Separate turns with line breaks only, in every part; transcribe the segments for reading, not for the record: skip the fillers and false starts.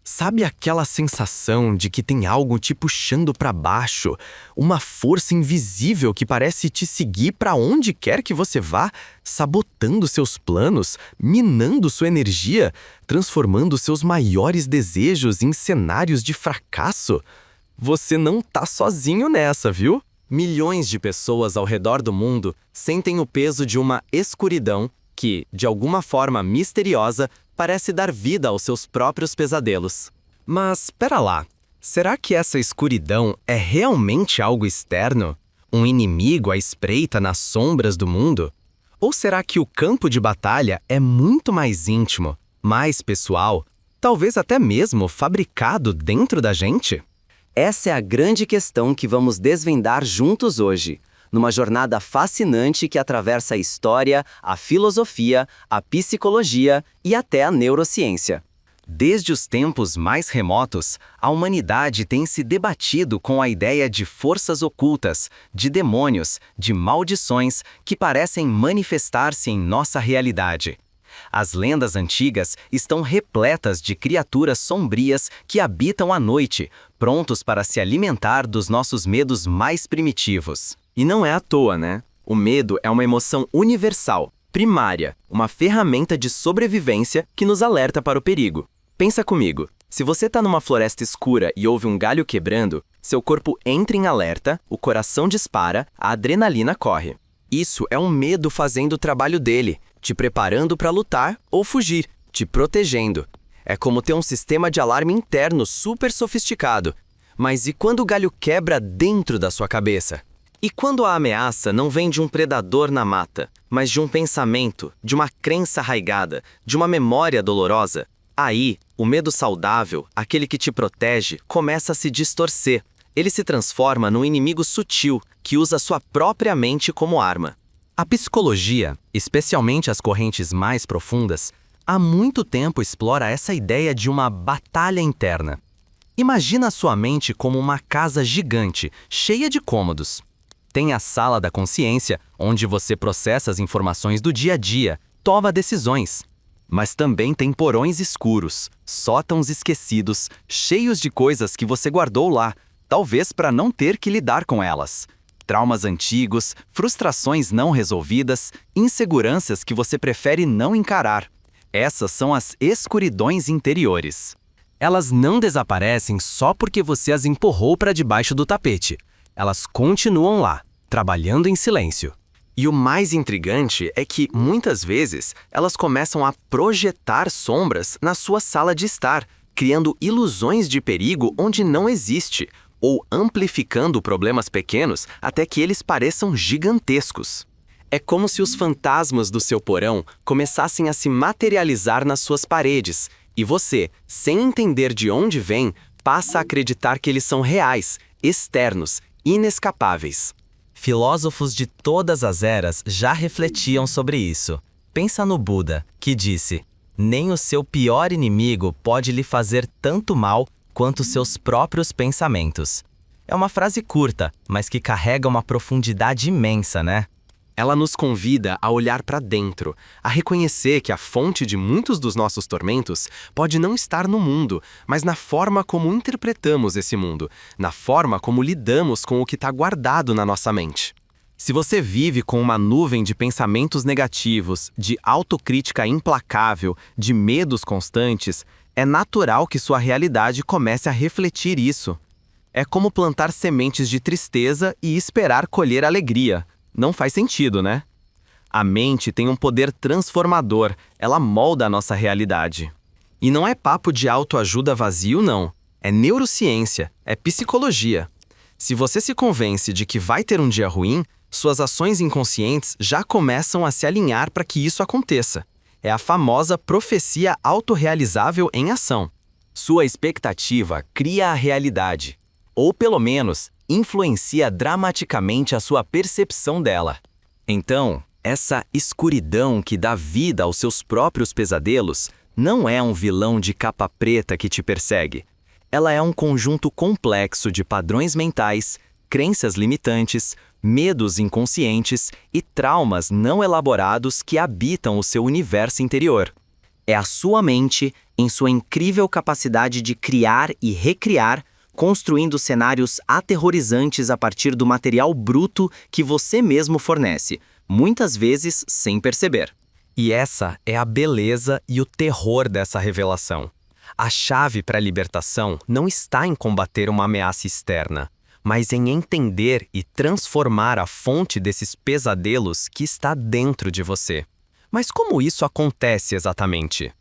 Sabe aquela sensação de que tem algo te puxando para baixo, uma força invisível que parece te seguir para onde quer que você vá, sabotando seus planos, minando sua energia, transformando seus maiores desejos em cenários de fracasso? Você não tá sozinho nessa, viu? Milhões de pessoas ao redor do mundo sentem o peso de uma escuridão que, de alguma forma misteriosa, parece dar vida aos seus próprios pesadelos. Mas, espera lá, será que essa escuridão é realmente algo externo? Um inimigo à espreita nas sombras do mundo? Ou será que o campo de batalha é muito mais íntimo, mais pessoal, talvez até mesmo fabricado dentro da gente?
Essa é a grande questão que vamos desvendar juntos hoje, numa jornada fascinante que atravessa a história, a filosofia, a psicologia e até a neurociência.
Desde os tempos mais remotos, a humanidade tem se debatido com a ideia de forças ocultas, de demônios, de maldições que parecem manifestar-se em nossa realidade. As lendas antigas estão repletas de criaturas sombrias que habitam à noite, prontos para se alimentar dos nossos medos mais primitivos.
E não é à toa, né? O medo é uma emoção universal, primária, uma ferramenta de sobrevivência que nos alerta para o perigo. Pensa comigo, se você está numa floresta escura e ouve um galho quebrando, seu corpo entra em alerta, o coração dispara, a adrenalina corre. Isso é um medo fazendo o trabalho dele, te preparando para lutar ou fugir, te protegendo. É como ter um sistema de alarme interno super sofisticado. Mas e quando o galho quebra dentro da sua cabeça? E quando a ameaça não vem de um predador na mata, mas de um pensamento, de uma crença arraigada, de uma memória dolorosa? Aí, o medo saudável, aquele que te protege, começa a se distorcer. Ele se transforma num inimigo sutil que usa sua própria mente como arma. A psicologia, especialmente as correntes mais profundas, há muito tempo explora essa ideia de uma batalha interna. Imagina a sua mente como uma casa gigante, cheia de cômodos. Tem a sala da consciência, onde você processa as informações do dia a dia, toma decisões. Mas também tem porões escuros, sótãos esquecidos, cheios de coisas que você guardou lá, talvez para não ter que lidar com elas. Traumas antigos, frustrações não resolvidas, inseguranças que você prefere não encarar. Essas são as escuridões interiores. Elas não desaparecem só porque você as empurrou para debaixo do tapete. Elas continuam lá, trabalhando em silêncio. E o mais intrigante é que, muitas vezes, elas começam a projetar sombras na sua sala de estar, criando ilusões de perigo onde não existe, ou amplificando problemas pequenos até que eles pareçam gigantescos. É como se os fantasmas do seu porão começassem a se materializar nas suas paredes, e você, sem entender de onde vem, passa a acreditar que eles são reais, externos, inescapáveis.
Filósofos de todas as eras já refletiam sobre isso. Pensa no Buda, que disse: "Nem o seu pior inimigo pode lhe fazer tanto mal quanto seus próprios pensamentos." É uma frase curta, mas que carrega uma profundidade imensa, né?
Ela nos convida a olhar para dentro, a reconhecer que a fonte de muitos dos nossos tormentos pode não estar no mundo, mas na forma como interpretamos esse mundo, na forma como lidamos com o que está guardado na nossa mente. Se você vive com uma nuvem de pensamentos negativos, de autocrítica implacável, de medos constantes, é natural que sua realidade comece a refletir isso. É como plantar sementes de tristeza e esperar colher alegria. Não faz sentido, né? A mente tem um poder transformador, ela molda a nossa realidade. E não é papo de autoajuda vazio, não. É neurociência, é psicologia. Se você se convence de que vai ter um dia ruim, suas ações inconscientes já começam a se alinhar para que isso aconteça. É a famosa profecia autorrealizável em ação. Sua expectativa cria a realidade. Ou pelo menos, influencia dramaticamente a sua percepção dela. Então, essa escuridão que dá vida aos seus próprios pesadelos não é um vilão de capa preta que te persegue. Ela é um conjunto complexo de padrões mentais, crenças limitantes, medos inconscientes e traumas não elaborados que habitam o seu universo interior.
É a sua mente, em sua incrível capacidade de criar e recriar, construindo cenários aterrorizantes a partir do material bruto que você mesmo fornece, muitas vezes sem perceber.
E essa é a beleza e o terror dessa revelação. A chave para a libertação não está em combater uma ameaça externa, mas em entender e transformar a fonte desses pesadelos que está dentro de você. Mas como isso acontece exatamente?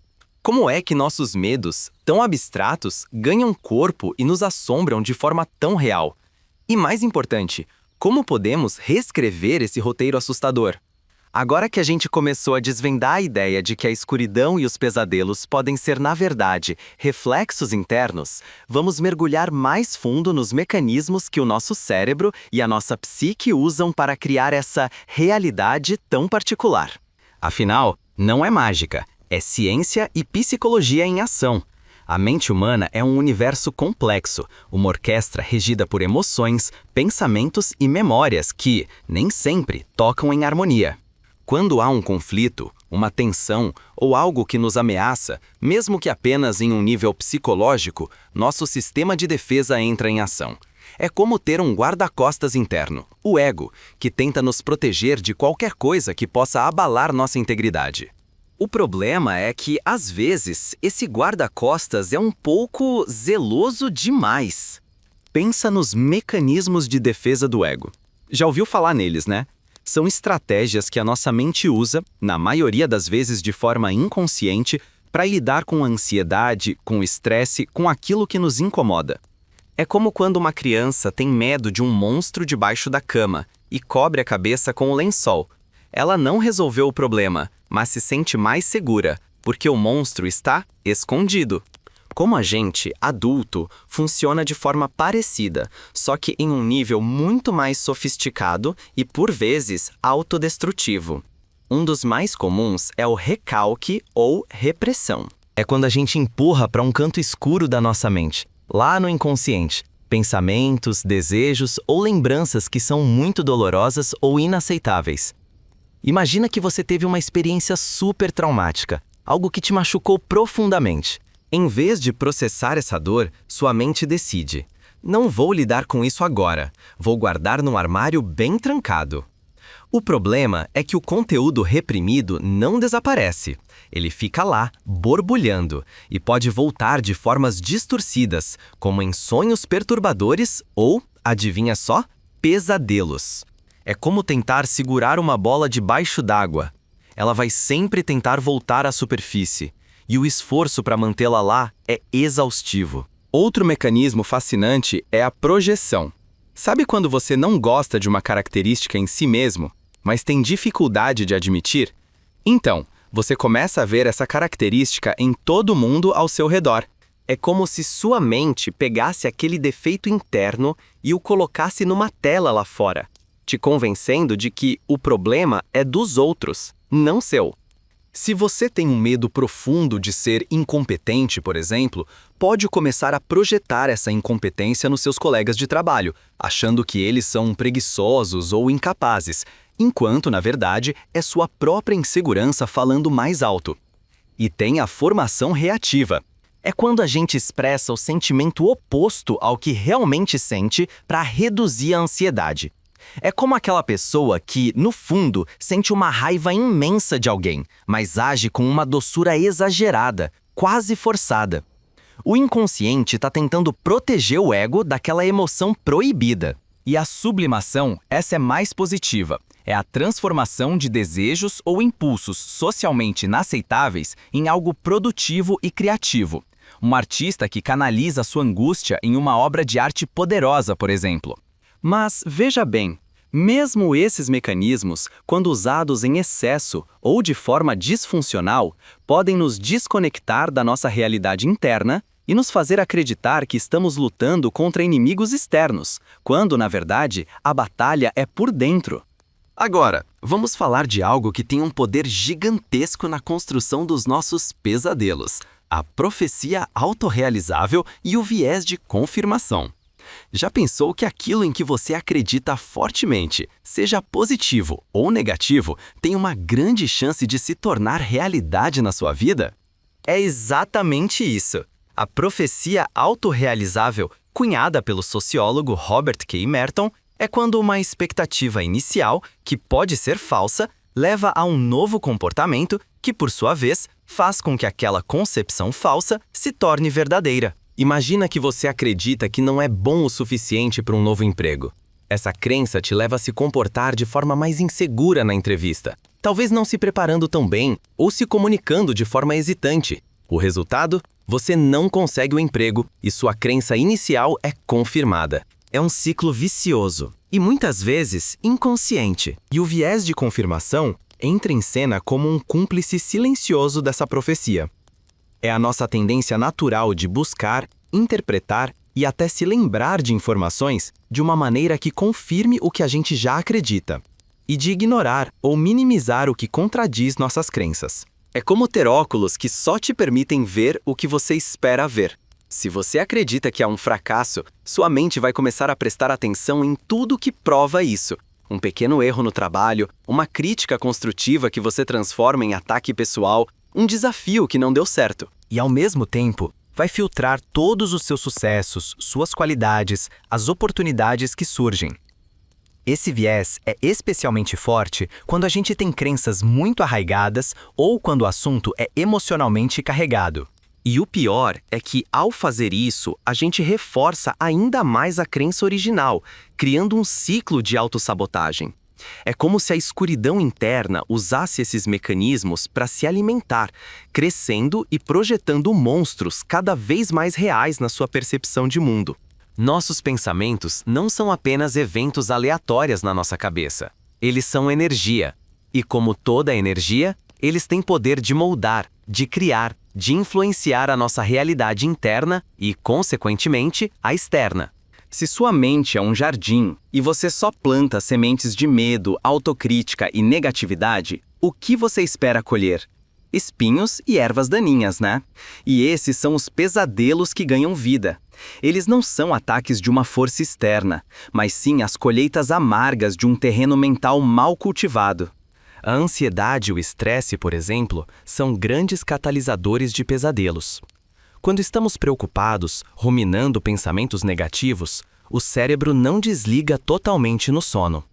Como é que nossos medos, tão abstratos, ganham corpo e nos assombram de forma tão real? E mais importante, como podemos reescrever esse roteiro assustador? Agora que a gente começou a desvendar a ideia de que a escuridão e os pesadelos podem ser, na verdade, reflexos internos, vamos mergulhar mais fundo nos mecanismos que o nosso cérebro e a nossa psique usam para criar essa realidade tão particular.
Afinal, não é mágica, é ciência e psicologia em ação. A mente humana é um universo complexo, uma orquestra regida por emoções, pensamentos e memórias que, nem sempre, tocam em harmonia.
Quando há um conflito, uma tensão ou algo que nos ameaça, mesmo que apenas em um nível psicológico, nosso sistema de defesa entra em ação. É como ter um guarda-costas interno, o ego, que tenta nos proteger de qualquer coisa que possa abalar nossa integridade. O problema é que, às vezes, esse guarda-costas é um pouco zeloso demais. Pensa nos mecanismos de defesa do ego. Já ouviu falar neles, né? São estratégias que a nossa mente usa, na maioria das vezes de forma inconsciente, para lidar com a ansiedade, com o estresse, com aquilo que nos incomoda. É como quando uma criança tem medo de um monstro debaixo da cama e cobre a cabeça com o lençol. Ela não resolveu o problema, mas se sente mais segura, porque o monstro está escondido. Como a gente, adulto, funciona de forma parecida, só que em um nível muito mais sofisticado e, por vezes, autodestrutivo. Um dos mais comuns é o recalque ou repressão.
É quando a gente empurra para um canto escuro da nossa mente, lá no inconsciente, pensamentos, desejos ou lembranças que são muito dolorosas ou inaceitáveis. Imagina que você teve uma experiência super traumática, algo que te machucou profundamente. Em vez de processar essa dor, sua mente decide: não vou lidar com isso agora, vou guardar num armário bem trancado. O problema é que o conteúdo reprimido não desaparece. Ele fica lá, borbulhando, e pode voltar de formas distorcidas, como em sonhos perturbadores ou, adivinha só, pesadelos. É como tentar segurar uma bola debaixo d'água. Ela vai sempre tentar voltar à superfície. E o esforço para mantê-la lá é exaustivo. Outro mecanismo fascinante é a projeção. Sabe quando você não gosta de uma característica em si mesmo, mas tem dificuldade de admitir? Então, você começa a ver essa característica em todo mundo ao seu redor. É como se sua mente pegasse aquele defeito interno e o colocasse numa tela lá fora, te convencendo de que o problema é dos outros, não seu. Se você tem um medo profundo de ser incompetente, por exemplo, pode começar a projetar essa incompetência nos seus colegas de trabalho, achando que eles são preguiçosos ou incapazes, enquanto, na verdade, é sua própria insegurança falando mais alto. E tem a formação reativa. É quando a gente expressa o sentimento oposto ao que realmente sente para reduzir a ansiedade. É como aquela pessoa que, no fundo, sente uma raiva imensa de alguém, mas age com uma doçura exagerada, quase forçada. O inconsciente está tentando proteger o ego daquela emoção proibida. E a sublimação, essa é mais positiva. É a transformação de desejos ou impulsos socialmente inaceitáveis em algo produtivo e criativo. Um artista que canaliza sua angústia em uma obra de arte poderosa, por exemplo. Mas, veja bem, mesmo esses mecanismos, quando usados em excesso ou de forma disfuncional, podem nos desconectar da nossa realidade interna e nos fazer acreditar que estamos lutando contra inimigos externos, quando, na verdade, a batalha é por dentro. Agora, vamos falar de algo que tem um poder gigantesco na construção dos nossos pesadelos: a profecia autorrealizável e o viés de confirmação. Já pensou que aquilo em que você acredita fortemente, seja positivo ou negativo, tem uma grande chance de se tornar realidade na sua vida? É exatamente isso. A profecia autorrealizável, cunhada pelo sociólogo Robert K. Merton, é quando uma expectativa inicial, que pode ser falsa, leva a um novo comportamento que, por sua vez, faz com que aquela concepção falsa se torne verdadeira.
Imagina que você acredita que não é bom o suficiente para um novo emprego. Essa crença te leva a se comportar de forma mais insegura na entrevista, talvez não se preparando tão bem ou se comunicando de forma hesitante. O resultado? Você não consegue o emprego e sua crença inicial é confirmada.
É um ciclo vicioso e muitas vezes inconsciente.
E o viés de confirmação entra em cena como um cúmplice silencioso dessa profecia. É a nossa tendência natural de buscar, interpretar e até se lembrar de informações de uma maneira que confirme o que a gente já acredita, e de ignorar ou minimizar o que contradiz nossas crenças.
É como ter óculos que só te permitem ver o que você espera ver. Se você acredita que há um fracasso, sua mente vai começar a prestar atenção em tudo que prova isso. Um pequeno erro no trabalho, uma crítica construtiva que você transforma em ataque pessoal, um desafio que não deu certo.
E ao mesmo tempo, vai filtrar todos os seus sucessos, suas qualidades, as oportunidades que surgem. Esse viés é especialmente forte quando a gente tem crenças muito arraigadas ou quando o assunto é emocionalmente carregado.
E o pior é que, ao fazer isso, a gente reforça ainda mais a crença original, criando um ciclo de autossabotagem. É como se a escuridão interna usasse esses mecanismos para se alimentar, crescendo e projetando monstros cada vez mais reais na sua percepção de mundo. Nossos pensamentos não são apenas eventos aleatórios na nossa cabeça. Eles são energia. E como toda energia, eles têm poder de moldar, de criar, de influenciar a nossa realidade interna e, consequentemente, a externa.
Se sua mente é um jardim e você só planta sementes de medo, autocrítica e negatividade, o que você espera colher? Espinhos e ervas daninhas, né? E esses são os pesadelos que ganham vida. Eles não são ataques de uma força externa, mas sim as colheitas amargas de um terreno mental mal cultivado.
A ansiedade e o estresse, por exemplo, são grandes catalisadores de pesadelos. Quando estamos preocupados, ruminando pensamentos negativos, o cérebro não desliga totalmente no sono.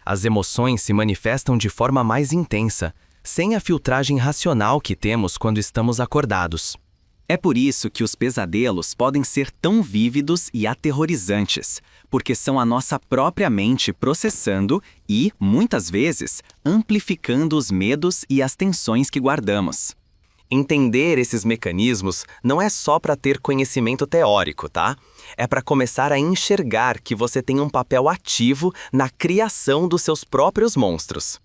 As emoções se manifestam de forma mais intensa, sem a filtragem racional que temos quando estamos acordados.
É por isso que os pesadelos podem ser tão vívidos e aterrorizantes, porque são a nossa própria mente processando e, muitas vezes, amplificando os medos e as tensões que guardamos.
Entender esses mecanismos não é só para ter conhecimento teórico, tá? É para começar a enxergar que você tem um papel ativo na criação dos seus próprios monstros.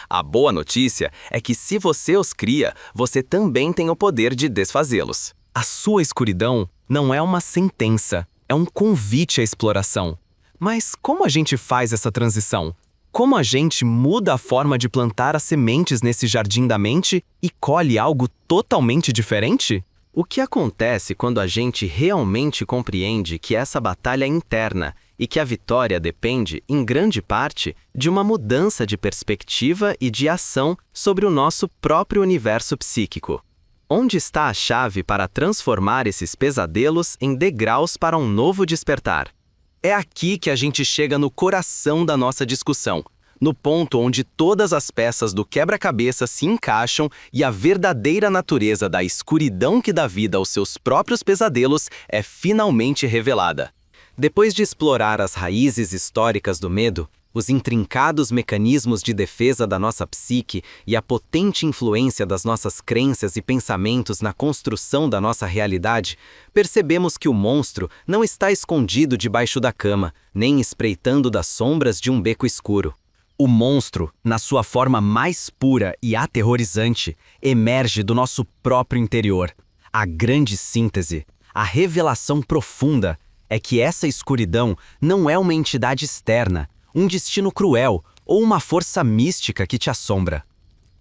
A boa notícia é que se você os cria, você também tem o poder de desfazê-los. A sua escuridão não é uma sentença, é um convite à exploração. Mas como a gente faz essa transição? Como a gente muda a forma de plantar as sementes nesse jardim da mente e colhe algo totalmente diferente? O que acontece quando a gente realmente compreende que essa batalha é interna e que a vitória depende, em grande parte, de uma mudança de perspectiva e de ação sobre o nosso próprio universo psíquico? Onde está a chave para transformar esses pesadelos em degraus para um novo despertar? É aqui que a gente chega no coração da nossa discussão, no ponto onde todas as peças do quebra-cabeça se encaixam e a verdadeira natureza da escuridão que dá vida aos seus próprios pesadelos é finalmente revelada. Depois de explorar as raízes históricas do medo, os intrincados mecanismos de defesa da nossa psique e a potente influência das nossas crenças e pensamentos na construção da nossa realidade, percebemos que o monstro não está escondido debaixo da cama, nem espreitando das sombras de um beco escuro. O monstro, na sua forma mais pura e aterrorizante, emerge do nosso próprio interior. A grande síntese, a revelação profunda, é que essa escuridão não é uma entidade externa, um destino cruel ou uma força mística que te assombra.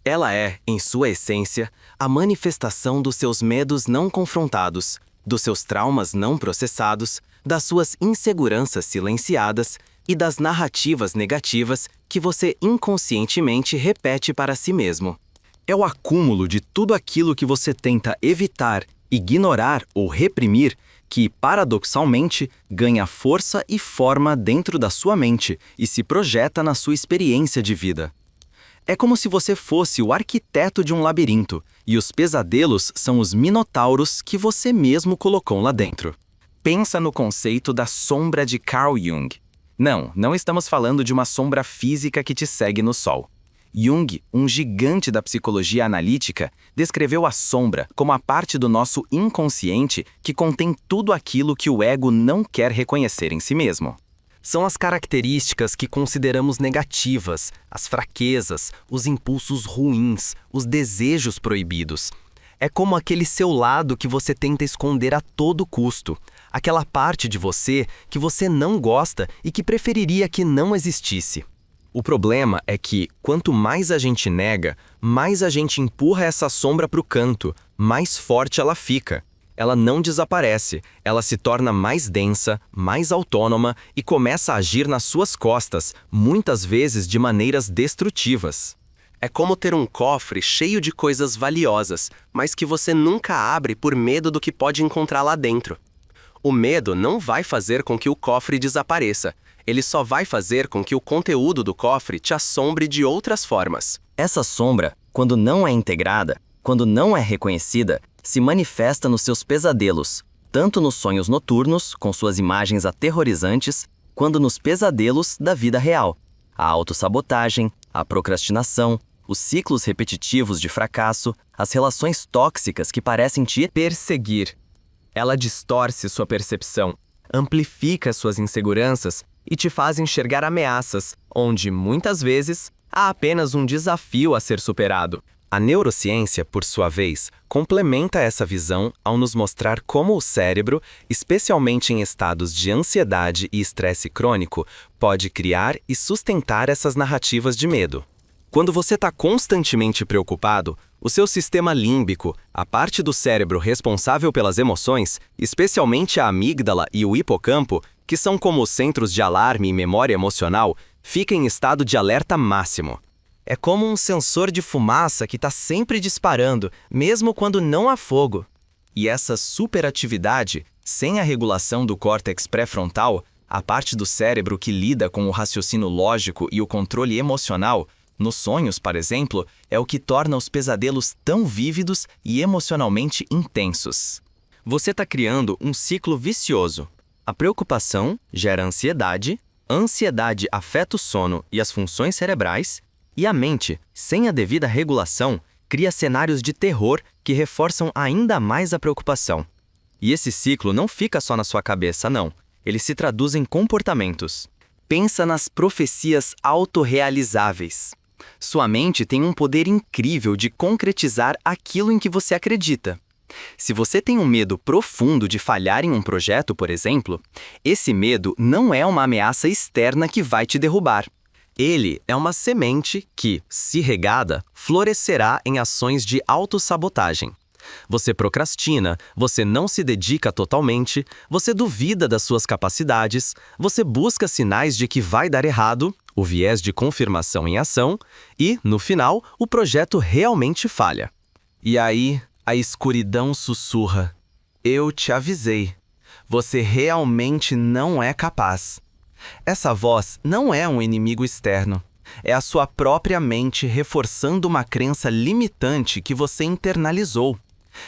Ela é, em sua essência, a manifestação dos seus medos não confrontados, dos seus traumas não processados, das suas inseguranças silenciadas e das narrativas negativas que você inconscientemente repete para si mesmo.
É o acúmulo de tudo aquilo que você tenta evitar, ignorar ou reprimir que, paradoxalmente, ganha força e forma dentro da sua mente e se projeta na sua experiência de vida. É como se você fosse o arquiteto de um labirinto, e os pesadelos são os minotauros que você mesmo colocou lá dentro.
Pensa no conceito da sombra de Carl Jung. Não estamos falando de uma sombra física que te segue no sol. Jung, um gigante da psicologia analítica, descreveu a sombra como a parte do nosso inconsciente que contém tudo aquilo que o ego não quer reconhecer em si mesmo. São as características que consideramos negativas, as fraquezas, os impulsos ruins, os desejos proibidos. É como aquele seu lado que você tenta esconder a todo custo, aquela parte de você que você não gosta e que preferiria que não existisse. O problema é que, quanto mais a gente nega, mais a gente empurra essa sombra para o canto, mais forte ela fica. Ela não desaparece, ela se torna mais densa, mais autônoma e começa a agir nas suas costas, muitas vezes de maneiras destrutivas. É como ter um cofre cheio de coisas valiosas, mas que você nunca abre por medo do que pode encontrar lá dentro. O medo não vai fazer com que o cofre desapareça. Ele só vai fazer com que o conteúdo do cofre te assombre de outras formas.
Essa sombra, quando não é integrada, quando não é reconhecida, se manifesta nos seus pesadelos, tanto nos sonhos noturnos, com suas imagens aterrorizantes, quanto nos pesadelos da vida real. A autossabotagem, a procrastinação, os ciclos repetitivos de fracasso, as relações tóxicas que parecem te
perseguir. Ela distorce sua percepção, amplifica suas inseguranças e te faz enxergar ameaças, onde, muitas vezes, há apenas um desafio a ser superado. A neurociência, por sua vez, complementa essa visão ao nos mostrar como o cérebro, especialmente em estados de ansiedade e estresse crônico, pode criar e sustentar essas narrativas de medo. Quando você está constantemente preocupado, o seu sistema límbico, a parte do cérebro responsável pelas emoções, especialmente a amígdala e o hipocampo, que são como os centros de alarme e memória emocional, fica em estado de alerta máximo. É como um sensor de fumaça que está sempre disparando, mesmo quando não há fogo. E essa superatividade, sem a regulação do córtex pré-frontal, a parte do cérebro que lida com o raciocínio lógico e o controle emocional, nos sonhos, por exemplo, é o que torna os pesadelos tão vívidos e emocionalmente intensos. Você está criando um ciclo vicioso. A preocupação gera ansiedade, a ansiedade afeta o sono e as funções cerebrais, e a mente, sem a devida regulação, cria cenários de terror que reforçam ainda mais a preocupação. E esse ciclo não fica só na sua cabeça, não. Ele se traduz em comportamentos. Pensa nas profecias autorrealizáveis. Sua mente tem um poder incrível de concretizar aquilo em que você acredita. Se você tem um medo profundo de falhar em um projeto, por exemplo, esse medo não é uma ameaça externa que vai te derrubar. Ele é uma semente que, se regada, florescerá em ações de autossabotagem. Você procrastina, você não se dedica totalmente, você duvida das suas capacidades, você busca sinais de que vai dar errado, o viés de confirmação em ação, e, no final, o projeto realmente falha. E aí, a escuridão sussurra: eu te avisei. Você realmente não é capaz. Essa voz não é um inimigo externo. É a sua própria mente reforçando uma crença limitante que você internalizou.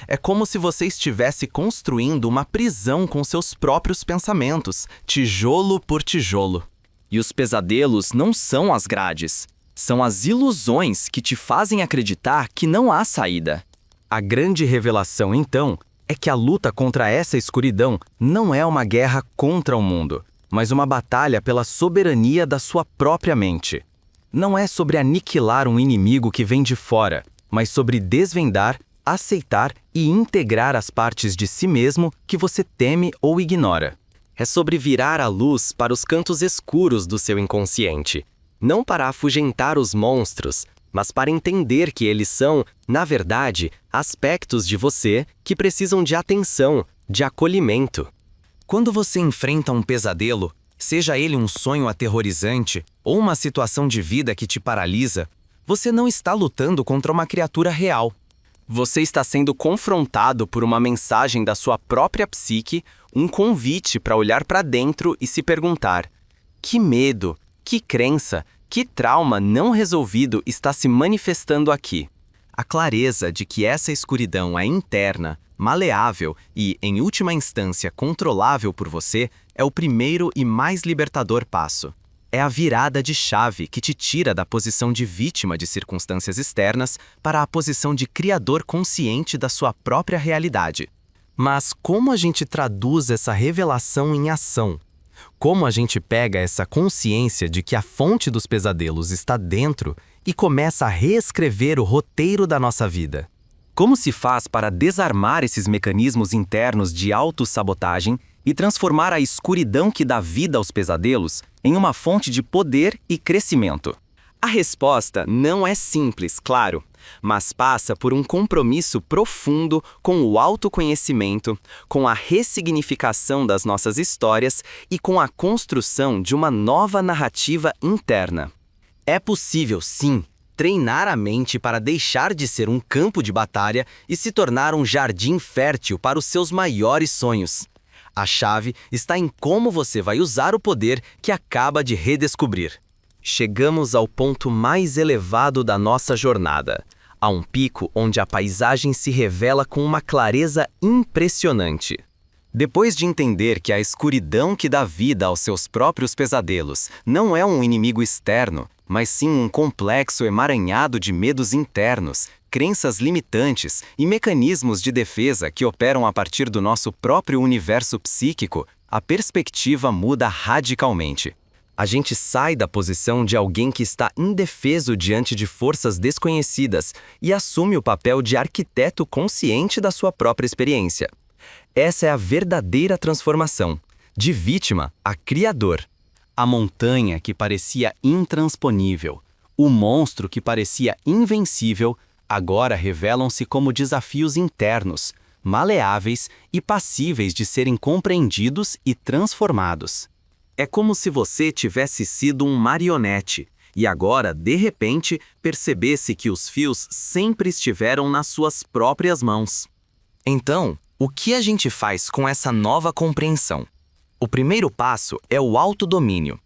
É como se você estivesse construindo uma prisão com seus próprios pensamentos, tijolo por tijolo. E os pesadelos não são as grades, são as ilusões que te fazem acreditar que não há saída. A grande revelação, então, é que a luta contra essa escuridão não é uma guerra contra o mundo, mas uma batalha pela soberania da sua própria mente. Não é sobre aniquilar um inimigo que vem de fora, mas sobre desvendar, aceitar e integrar as partes de si mesmo que você teme ou ignora. É sobre virar a luz para os cantos escuros do seu inconsciente, não para afugentar os monstros, mas para entender que eles são, na verdade, aspectos de você que precisam de atenção, de acolhimento. Quando você enfrenta um pesadelo, seja ele um sonho aterrorizante ou uma situação de vida que te paralisa, você não está lutando contra uma criatura real. Você está sendo confrontado por uma mensagem da sua própria psique, um convite para olhar para dentro e se perguntar: que medo, que crença, que trauma não resolvido está se manifestando aqui? A clareza de que essa escuridão é interna, maleável e, em última instância, controlável por você é o primeiro e mais libertador passo. É a virada de chave que te tira da posição de vítima de circunstâncias externas para a posição de criador consciente da sua própria realidade. Mas como a gente traduz essa revelação em ação? Como a gente pega essa consciência de que a fonte dos pesadelos está dentro e começa a reescrever o roteiro da nossa vida? Como se faz para desarmar esses mecanismos internos de autossabotagem e transformar a escuridão que dá vida aos pesadelos em uma fonte de poder e crescimento? A resposta não é simples, claro, mas passa por um compromisso profundo com o autoconhecimento, com a ressignificação das nossas histórias e com a construção de uma nova narrativa interna. É possível, sim, treinar a mente para deixar de ser um campo de batalha e se tornar um jardim fértil para os seus maiores sonhos. A chave está em como você vai usar o poder que acaba de redescobrir. Chegamos ao ponto mais elevado da nossa jornada, a um pico onde a paisagem se revela com uma clareza impressionante. Depois de entender que a escuridão que dá vida aos seus próprios pesadelos não é um inimigo externo, mas sim um complexo emaranhado de medos internos, crenças limitantes e mecanismos de defesa que operam a partir do nosso próprio universo psíquico, a perspectiva muda radicalmente. A gente sai da posição de alguém que está indefeso diante de forças desconhecidas e assume o papel de arquiteto consciente da sua própria experiência. Essa é a verdadeira transformação, de vítima a criador. A montanha que parecia intransponível, o monstro que parecia invencível, agora revelam-se como desafios internos, maleáveis e passíveis de serem compreendidos e transformados. É como se você tivesse sido um marionete e agora, de repente, percebesse que os fios sempre estiveram nas suas próprias mãos. Então, o que a gente faz com essa nova compreensão? O primeiro passo é o autodomínio.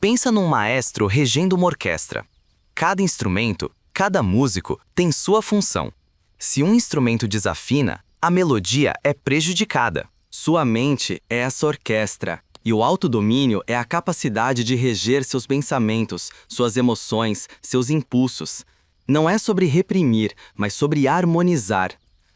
Pensa num maestro regendo uma orquestra. Cada instrumento, cada músico tem sua função. Se um instrumento desafina, a melodia é prejudicada. Sua mente é essa orquestra. E o autodomínio é a capacidade de reger seus pensamentos, suas emoções, seus impulsos. Não é sobre reprimir, mas sobre harmonizar.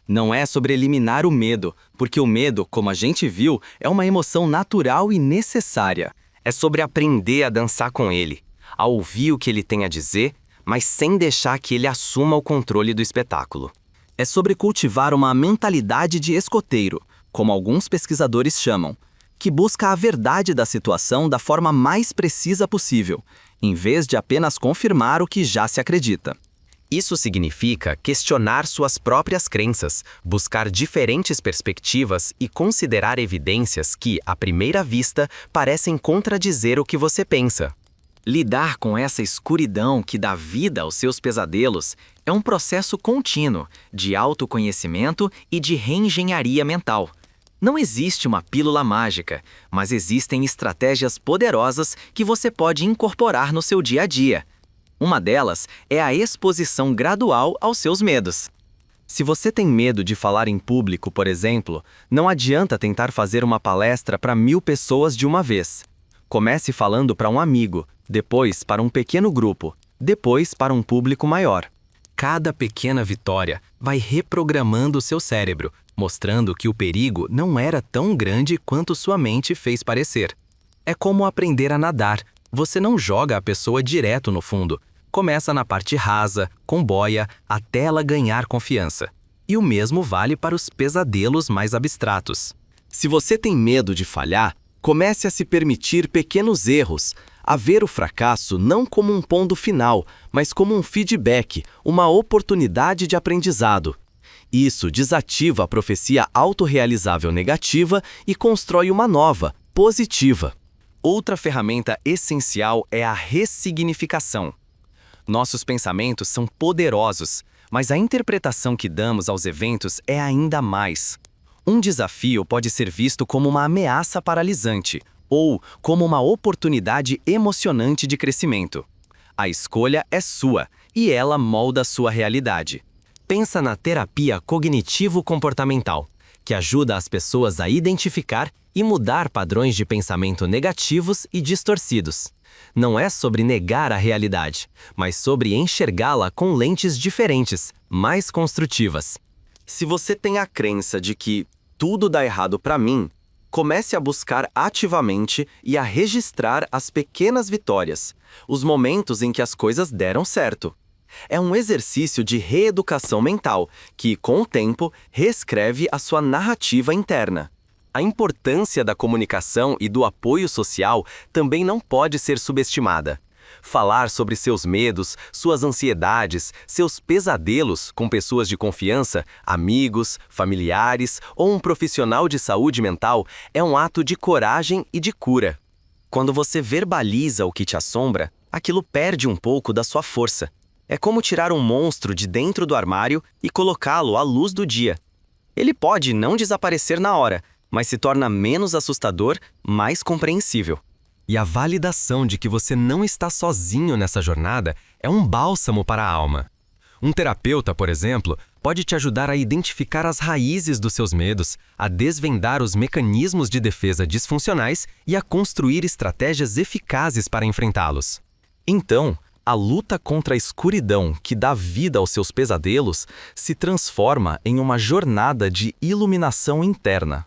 Não é sobre eliminar o medo, porque o medo, como a gente viu, é uma emoção natural e necessária. É sobre aprender a dançar com ele, a ouvir o que ele tem a dizer, mas sem deixar que ele assuma o controle do espetáculo. É sobre cultivar uma mentalidade de escoteiro, como alguns pesquisadores chamam, que busca a verdade da situação da forma mais precisa possível, em vez de apenas confirmar o que já se acredita. Isso significa questionar suas próprias crenças, buscar diferentes perspectivas e considerar evidências que, à primeira vista, parecem contradizer o que você pensa. Lidar com essa escuridão que dá vida aos seus pesadelos é um processo contínuo de autoconhecimento e de reengenharia mental. Não existe uma pílula mágica, mas existem estratégias poderosas que você pode incorporar no seu dia a dia. Uma delas é a exposição gradual aos seus medos. Se você tem medo de falar em público, por exemplo, não adianta tentar fazer uma palestra para 1000 pessoas de uma vez. Comece falando para um amigo, depois para um pequeno grupo, depois para um público maior. Cada pequena vitória vai reprogramando o seu cérebro, mostrando que o perigo não era tão grande quanto sua mente fez parecer. É como aprender a nadar. Você não joga a pessoa direto no fundo. Começa na parte rasa, com boia, até ela ganhar confiança. E o mesmo vale para os pesadelos mais abstratos. Se você tem medo de falhar, comece a se permitir pequenos erros, a ver o fracasso não como um ponto final, mas como um feedback, uma oportunidade de aprendizado. Isso desativa a profecia autorrealizável negativa e constrói uma nova, positiva. Outra ferramenta essencial é a ressignificação.
Nossos pensamentos são poderosos, mas a interpretação que damos aos eventos é ainda mais. Um desafio pode ser visto como uma ameaça paralisante ou como uma oportunidade emocionante de crescimento. A escolha é sua e ela molda sua realidade.
Pensa na terapia cognitivo-comportamental, que ajuda as pessoas a identificar e mudar padrões de pensamento negativos e distorcidos. Não é sobre negar a realidade, mas sobre enxergá-la com lentes diferentes, mais construtivas. Se você tem a crença de que tudo dá errado para mim, comece a buscar ativamente e a registrar as pequenas vitórias, os momentos em que as coisas deram certo. É um exercício de reeducação mental que, com o tempo, reescreve a sua narrativa interna. A importância da comunicação e do apoio social também não pode ser subestimada. Falar sobre seus medos, suas ansiedades, seus pesadelos com pessoas de confiança, amigos, familiares ou um profissional de saúde mental é um ato de coragem e de cura. Quando você verbaliza o que te assombra, aquilo perde um pouco da sua força. É como tirar um monstro de dentro do armário e colocá-lo à luz do dia. Ele pode não desaparecer na hora, mas se torna menos assustador, mais compreensível. E a validação de que você não está sozinho nessa jornada é um bálsamo para a alma. Um terapeuta, por exemplo, pode te ajudar a identificar as raízes dos seus medos, a desvendar os mecanismos de defesa disfuncionais e a construir estratégias eficazes para enfrentá-los. Então, a luta contra a escuridão que dá vida aos seus pesadelos se transforma em uma jornada de iluminação interna.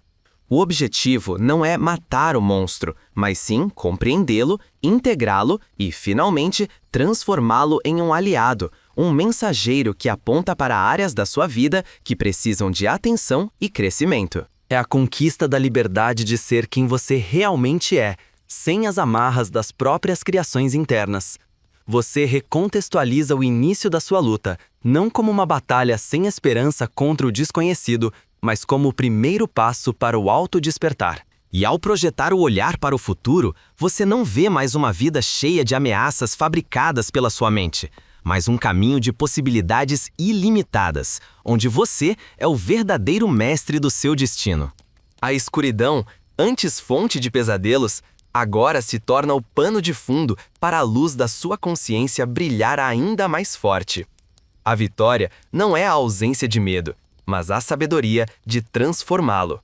O objetivo não é matar o monstro, mas sim compreendê-lo, integrá-lo e, finalmente, transformá-lo em um aliado, um mensageiro que aponta para áreas da sua vida que precisam de atenção e crescimento. É a conquista da liberdade de ser quem você realmente é, sem as amarras das próprias criações internas. Você recontextualiza o início da sua luta, não como uma batalha sem esperança contra o desconhecido, mas como o primeiro passo para o autodespertar. E ao projetar o olhar para o futuro, você não vê mais uma vida cheia de ameaças fabricadas pela sua mente, mas um caminho de possibilidades ilimitadas, onde você é o verdadeiro mestre do seu destino. A escuridão, antes fonte de pesadelos, agora se torna o pano de fundo para a luz da sua consciência brilhar ainda mais forte. A vitória não é a ausência de medo, mas a sabedoria de transformá-lo.